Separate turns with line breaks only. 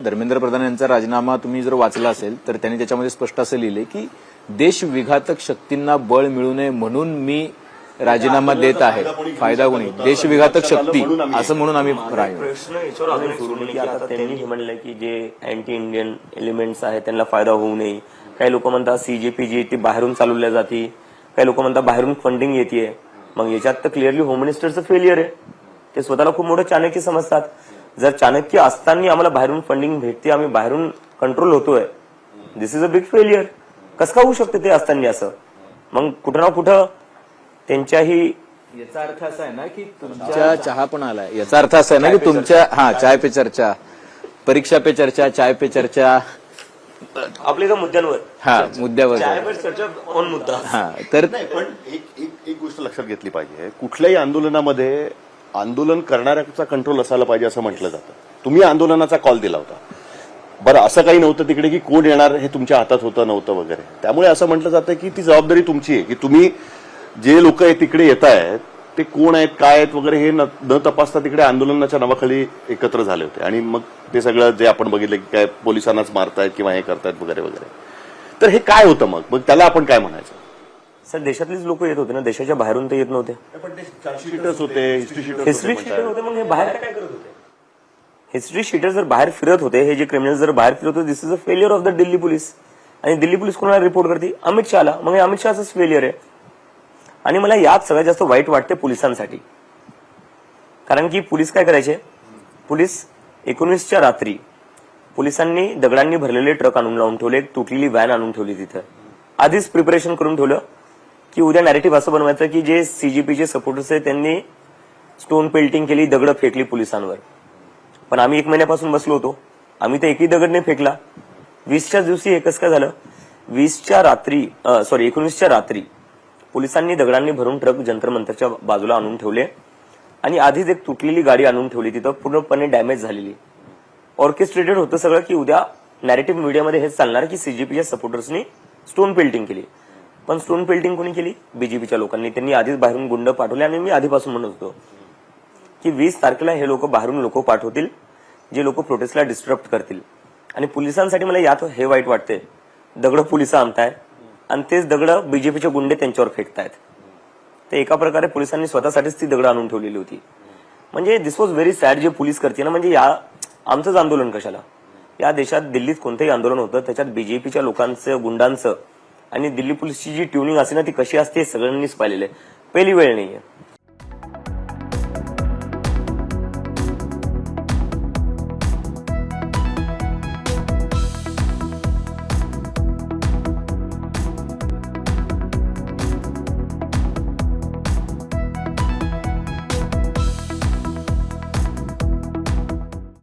धर्मेंद्र प्रधान यांचा राजीनामा तुम्ही जर वाचला असेल तर त्यांनी त्याच्यामध्ये स्पष्ट असं लिहिले की देश विघातक शक्तींना बळ मिळू नये म्हणून मी राजीनामा देत आहे. फायदा कोणी देश विघातक शक्ती असं म्हणून आम्ही
प्रश्न याच्यावर अजून सुरू की आता त्यांनी हे म्हणलंय की जे अँटी इंडियन एलिमेंट्स आहेत त्यांना फायदा होऊ नये. काही लोक म्हणतात सीजेपी जी ती बाहेरून चालवल्या जाते, काही लोक म्हणतात बाहेरून फंडिंग येते. मग याच्यात तर क्लिअरली होम मिनिस्टरचं फेलियर आहे. ते स्वतःला खूप मोठं चाणक्य समजतात. जर चाणक्य असताना आम्हाला बाहेरून फंडिंग भेटते, आम्ही बाहेरून कंट्रोल होतोय, दिस इज अ बिग फेलियर. कसं का होऊ शकते ते असताना असं? मग कुठं ना कुठं त्यांच्याही
याचा अर्थ असा आहे ना की तुमच्या चहा पण आलाय. याचा अर्थ असा आहे ना की तुमच्या चाय पे चर्चा, परीक्षा पे चर्चा, चाय पे चर्चा,
आपल्या एका मुद्द्यांवर
मुद्द्यावर
चाय पे चर्चा ऑन मुद्दा.
तर
पण एक गोष्ट लक्षात घेतली पाहिजे. कुठल्याही आंदोलनामध्ये आंदोलन करणाऱ्याचा कंट्रोल असायला पाहिजे असं म्हटलं जातं. तुम्ही आंदोलनाचा कॉल दिला होता, बरं असं काही नव्हतं तिकडे की कोण येणार हे तुमच्या हातात होतं नव्हतं वगैरे. त्यामुळे असं म्हटलं जातं की ती जबाबदारी तुमची आहे की तुम्ही जे लोक तिकडे येत आहेत ते कोण आहेत काय आहेत वगैरे हे न तपासता तिकडे आंदोलनाच्या नावाखाली एकत्र झाले होते आणि मग ते सगळं जे आपण बघितलं की काय पोलिसांनाच मारतायत किंवा हे करतायत वगैरे वगैरे. तर हे काय होतं मग त्याला आपण काय म्हणायचं?
सर देशातलीच लोक येत होते ना, देशाच्या बाहेरून ते येत नव्हते.
शीटर्स होते,
हिस्ट्री शीटर होते. मग हे बाहेर काय करत होते? हिस्ट्री शीटर जर बाहेर फिरत होते, हे जे क्रिमिनल जर बाहेर फिरत होते, this is a failure of the Delhi police. आणि दिल्ली पोलीस कोणाला रिपोर्ट करते? अमित शहाला. मग हे अमित शहाच फेलियर आहे. आणि मला यात सगळ्यात जास्त वाईट वाटते पोलिसांसाठी. कारण की पोलीस काय करायचे? पोलीस 19च्या रात्री पोलिसांनी दगडांनी भरलेले ट्रक आणून लावून ठेवले, एक तुटलेली व्हॅन आणून ठेवली तिथं. आधीच प्रिपरेशन करून ठेवलं की उद्या नॅरेटिव्ह असं बनवायचं की जे सीजीपीचे सपोर्टर्स आहेत त्यांनी स्टोन पेल्टिंग केली, दगड फेकली पोलिसांवर. पण आम्ही 1 महिन्यापासून बसलो होतो, आम्ही तर एकही दगड नाही फेकला. 20च्या दिवशी हे कसं काय झालं? 19च्या रात्री पोलिसांनी दगडांनी भरून ट्रक जंतर मंतरच्या बाजूला आणून ठेवले आणि आधीच एक तुटलेली गाडी आणून ठेवली तिथं, पूर्णपणे डॅमेज झालेली. ऑर्केस्ट्रेटेड होतं सगळं की उद्या नॅरेटिव्ह मीडियामध्ये हेच चालणार की सीजीपीच्या सपोर्टर्सनी स्टोन पेल्टिंग केली. पण स्टोन पेल्टिंग कोणी केली? बीजेपीच्या लोकांनी. त्यांनी आधीच बाहेरून गुंड पाठवले. आणि मी आधीपासून म्हणत होतो की 20 तारखेला हे लोक बाहेरून लोक पाठवतील जे लोक प्रोटेस्टला डिस्टर्ब करतील. आणि पोलिसांसाठी मला यात हे वाईट वाटते, दगड पोलिस आणतायत आणि तेच दगड बीजेपीचे गुंडे त्यांच्यावर फेकतायत. ते एका प्रकारे पोलिसांनी स्वतःसाठीच ती दगड आणून ठेवलेली होती. म्हणजे दिस वॉज व्हेरी सॅड जे पोलीस करते ना. म्हणजे या आमचंच आंदोलन कशाला? या देशात दिल्लीत कोणतंही आंदोलन होतं त्याच्यात बीजेपीच्या लोकांचं, गुंडांचं आणि दिल्ली पोलीसची जी ट्युनिंग असते ना ती कशी असते हे सगळ्यांनीच पाहिलेलं आहे. पहिली वेळ नाहीये.